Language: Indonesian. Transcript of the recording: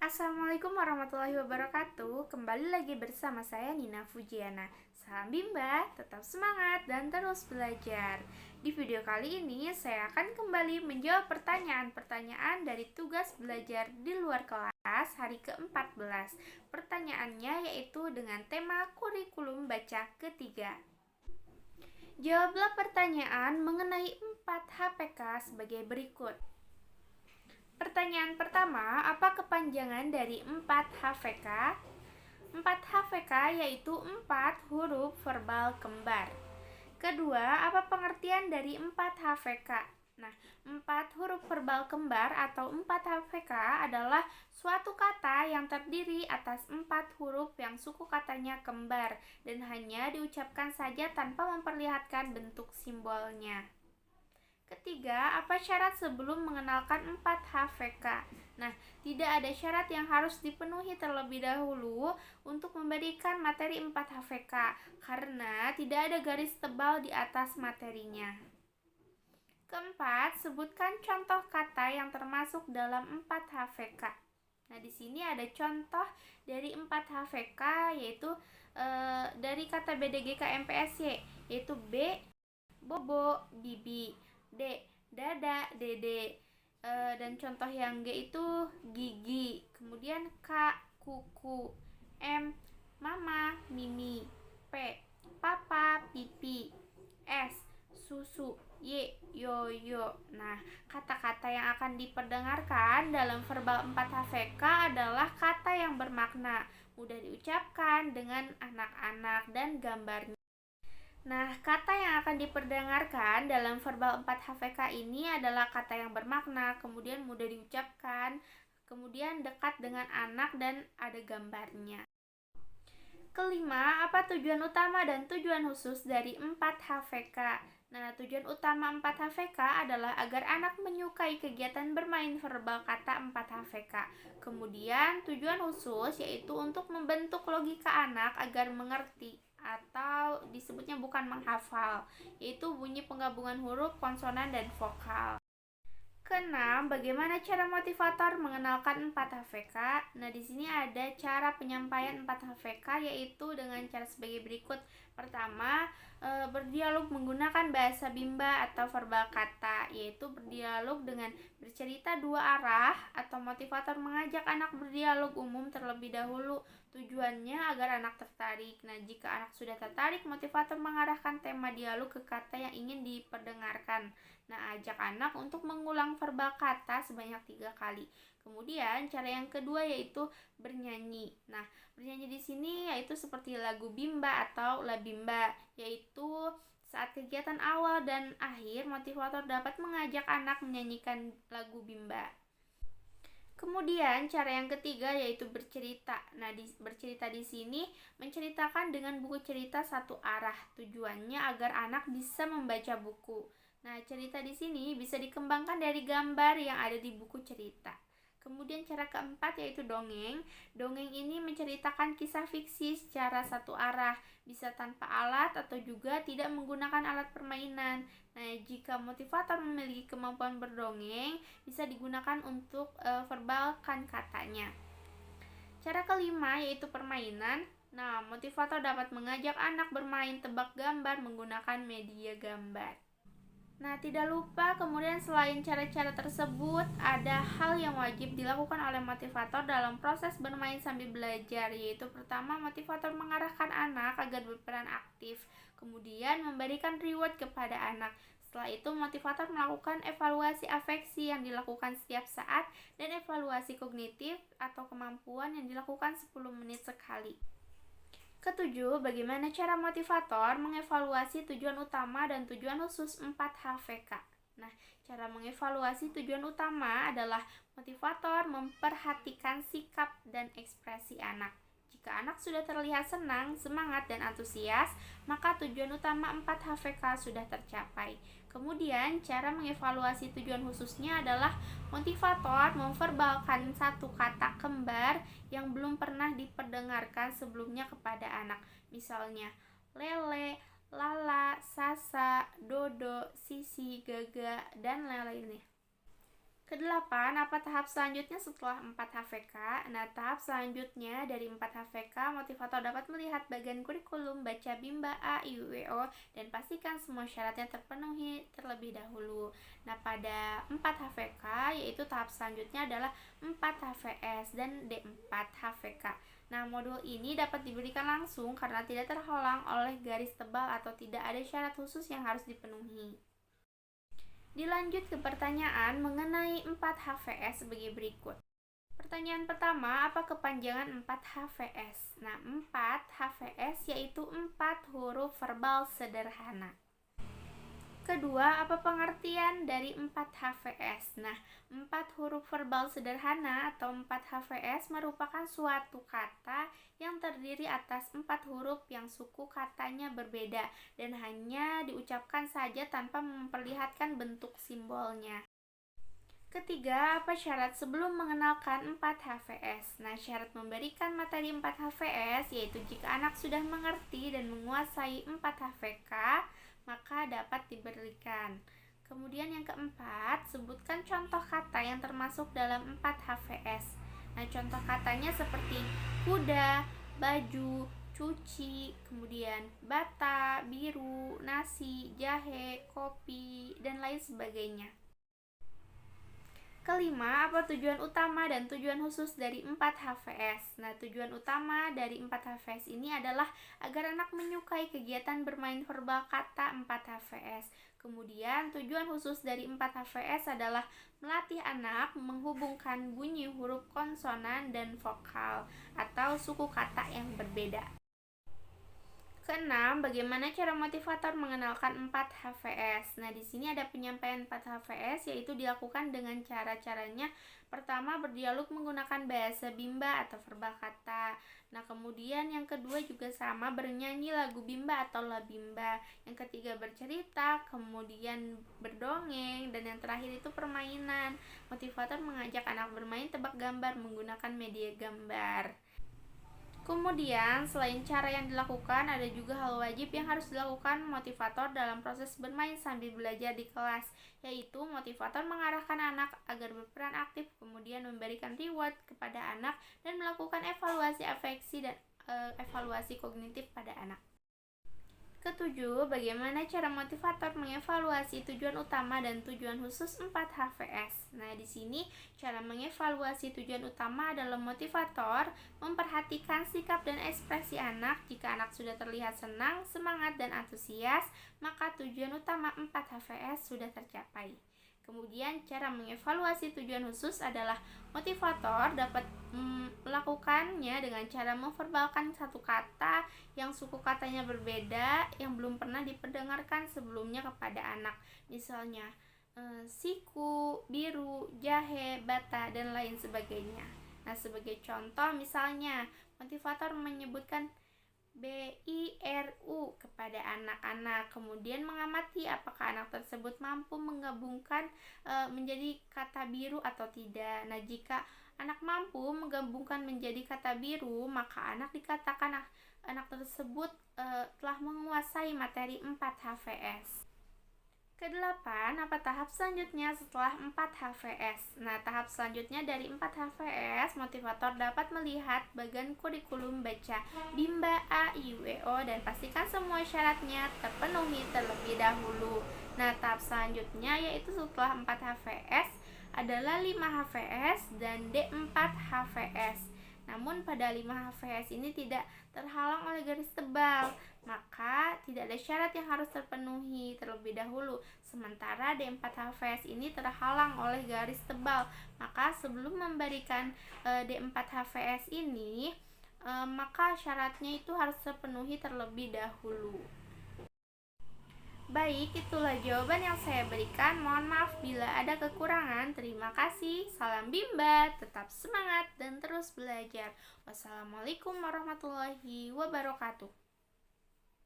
Assalamualaikum warahmatullahi wabarakatuh. Kembali lagi bersama saya Nina Fujiana. Salam Bimba, tetap semangat dan terus belajar. Di video kali ini saya akan kembali menjawab pertanyaan-pertanyaan dari tugas belajar di luar kelas hari ke-14. Pertanyaannya yaitu dengan tema kurikulum baca ketiga. Jawablah pertanyaan mengenai 4 HPK sebagai berikut. Pertanyaan pertama, apa kepanjangan dari 4 HVK? 4 HVK yaitu 4 huruf verbal kembar. Kedua, apa pengertian dari 4 HVK? Nah, 4 huruf verbal kembar atau 4 HVK adalah suatu kata yang terdiri atas 4 huruf yang suku katanya kembar dan hanya diucapkan saja tanpa memperlihatkan bentuk simbolnya. Ketiga, apa syarat sebelum mengenalkan 4 HVK? Nah, tidak ada syarat yang harus dipenuhi terlebih dahulu untuk memberikan materi 4 HVK karena tidak ada garis tebal di atas materinya. Keempat, sebutkan contoh kata yang termasuk dalam 4 HVK. Nah, di sini ada contoh dari 4 HVK yaitu dari kata BDGK-MPSY yaitu B, bobo, bibi, D, dada, dede, dan contoh yang G itu gigi, kemudian K, kuku, M, mama, mimi, P, papa, pipi, S, susu, Y, yoyo. Nah, kata-kata yang akan diperdengarkan dalam verbal 4 HVK adalah kata yang bermakna, mudah diucapkan dengan anak-anak dan gambarnya. Nah, kata yang akan diperdengarkan dalam verbal 4 HVK ini adalah kata yang bermakna, kemudian mudah diucapkan, kemudian dekat dengan anak dan ada gambarnya. Kelima, apa tujuan utama dan tujuan khusus dari 4 HVK? Nah, tujuan utama 4 HVK adalah agar anak menyukai kegiatan bermain verbal kata 4 HVK. Kemudian, tujuan khusus yaitu untuk membentuk logika anak agar mengerti atau disebutnya bukan menghafal, yaitu bunyi penggabungan huruf, konsonan, dan vokal. Keenam, bagaimana cara motivator mengenalkan 4 HVK? Nah, di sini ada cara penyampaian 4 HVK yaitu dengan cara sebagai berikut. Pertama, berdialog menggunakan bahasa bimba atau verbal kata, yaitu berdialog dengan bercerita dua arah atau motivator mengajak anak berdialog umum terlebih dahulu. Tujuannya agar anak tertarik. Nah, jika anak sudah tertarik, motivator mengarahkan tema dialog ke kata yang ingin diperdengarkan. Nah, ajak anak untuk mengulang verbal kata sebanyak 3 kali. Kemudian, cara yang kedua yaitu bernyanyi. Nah, bernyanyi di sini yaitu seperti lagu bimba atau la bimba, yaitu saat kegiatan awal dan akhir, motivator dapat mengajak anak menyanyikan lagu bimba. Kemudian cara yang ketiga yaitu bercerita. Nah, bercerita di sini menceritakan dengan buku cerita satu arah. Tujuannya agar anak bisa membaca buku. Nah, cerita di sini bisa dikembangkan dari gambar yang ada di buku cerita. Kemudian cara keempat yaitu dongeng. Dongeng ini menceritakan kisah fiksi secara satu arah, bisa tanpa alat atau juga tidak menggunakan alat permainan. Nah, jika motivator memiliki kemampuan berdongeng, bisa digunakan untuk verbalkan katanya. Cara kelima yaitu permainan. Nah, motivator dapat mengajak anak bermain tebak gambar menggunakan media gambar. Nah, tidak lupa kemudian selain cara-cara tersebut, ada hal yang wajib dilakukan oleh motivator dalam proses bermain sambil belajar, yaitu pertama, motivator mengarahkan anak agar berperan aktif, kemudian memberikan reward kepada anak. Setelah itu, motivator melakukan evaluasi afeksi yang dilakukan setiap saat dan evaluasi kognitif atau kemampuan yang dilakukan 10 menit sekali. Ketujuh, bagaimana cara motivator mengevaluasi tujuan utama dan tujuan khusus 4 HVK? Nah, cara mengevaluasi tujuan utama adalah motivator memperhatikan sikap dan ekspresi anak. Jika anak sudah terlihat senang, semangat, dan antusias, maka tujuan utama 4 HVK sudah tercapai. Kemudian, cara mengevaluasi tujuan khususnya adalah motivator memverbalkan satu kata kembar yang belum pernah diperdengarkan sebelumnya kepada anak. Misalnya, lele, lala, sasa, dodo, sisi, gaga, dan lain-lainnya. Kedelapan, apa tahap selanjutnya setelah 4 HVK? Nah, tahap selanjutnya dari 4 HVK, motivator dapat melihat bagian kurikulum baca Bimba A, IUWO, dan pastikan semua syaratnya terpenuhi terlebih dahulu. Nah, pada 4 HVK, yaitu tahap selanjutnya adalah 4 HVS dan D4 HVK. Nah, modul ini dapat diberikan langsung karena tidak terhalang oleh garis tebal atau tidak ada syarat khusus yang harus dipenuhi. Dilanjut ke pertanyaan mengenai 4 HVS sebagai berikut. Pertanyaan pertama, apa kepanjangan 4 HVS? Nah, 4 HVS yaitu 4 huruf verbal sederhana. Kedua, apa pengertian dari 4 HVS? Nah, 4 huruf verbal sederhana atau 4 HVS merupakan suatu kata yang terdiri atas 4 huruf yang suku katanya berbeda dan hanya diucapkan saja tanpa memperlihatkan bentuk simbolnya. Ketiga, apa syarat sebelum mengenalkan 4 HVS? Nah, syarat memberikan materi 4 HVS yaitu jika anak sudah mengerti dan menguasai 4 HVK, maka dapat diberikan. Kemudian yang keempat, sebutkan contoh kata yang termasuk dalam 4 HVS. Nah, contoh katanya seperti kuda, baju, cuci, kemudian bata, biru, nasi, jahe, kopi, dan lain sebagainya. Kelima, apa tujuan utama dan tujuan khusus dari 4 HVS? Nah, tujuan utama dari 4 HVS ini adalah agar anak menyukai kegiatan bermain verbal kata 4 HVS. Kemudian, tujuan khusus dari 4 HVS adalah melatih anak menghubungkan bunyi huruf konsonan dan vokal atau suku kata yang berbeda. Keenam, bagaimana cara motivator mengenalkan 4 HVS? Nah, di sini ada penyampaian 4 HVS yaitu dilakukan dengan cara-caranya. Pertama, berdialog menggunakan bahasa Bimba atau verbal kata. Nah, kemudian yang kedua juga sama, bernyanyi lagu Bimba atau La Bimba. Yang ketiga, bercerita, kemudian berdongeng, dan yang terakhir itu permainan. Motivator mengajak anak bermain tebak gambar menggunakan media gambar. Kemudian, selain cara yang dilakukan, ada juga hal wajib yang harus dilakukan motivator dalam proses bermain sambil belajar di kelas, yaitu motivator mengarahkan anak agar berperan aktif, kemudian memberikan reward kepada anak, dan melakukan evaluasi afeksi dan evaluasi kognitif pada anak. Ketujuh, bagaimana cara motivator mengevaluasi tujuan utama dan tujuan khusus 4 HVS? Nah, di sini cara mengevaluasi tujuan utama adalah motivator memperhatikan sikap dan ekspresi anak. Jika anak sudah terlihat senang, semangat, dan antusias, maka tujuan utama 4 HVS sudah tercapai. Kemudian cara mengevaluasi tujuan khusus adalah motivator dapat melakukannya dengan cara memverbalkan satu kata yang suku katanya berbeda yang belum pernah diperdengarkan sebelumnya kepada anak. Misalnya siku, biru, jahe, bata, dan lain sebagainya. Nah, sebagai contoh misalnya motivator menyebutkan BIRU kepada anak-anak, kemudian mengamati apakah anak tersebut mampu menggabungkan menjadi kata biru atau tidak. Nah, jika anak mampu menggabungkan menjadi kata biru, maka anak dikatakan anak tersebut telah menguasai materi 4 HVS. Kedelapan, apa tahap selanjutnya setelah 4 HVS? Nah, tahap selanjutnya dari 4 HVS, motivator dapat melihat bagian kurikulum baca Bimba A, IUWO, dan pastikan semua syaratnya terpenuhi terlebih dahulu. Nah, tahap selanjutnya yaitu setelah 4 HVS adalah 5 HVS dan D4 HVS. Namun pada 5 HVS ini tidak terhalang oleh garis tebal, maka tidak ada syarat yang harus terpenuhi terlebih dahulu. Sementara D4 HVS ini terhalang oleh garis tebal, maka sebelum memberikan D4 HVS ini, maka syaratnya itu harus terpenuhi terlebih dahulu. Baik, itulah jawaban yang saya berikan. Mohon maaf bila ada kekurangan. Terima kasih. Salam Bimba, tetap semangat dan terus belajar. Wassalamualaikum warahmatullahi wabarakatuh.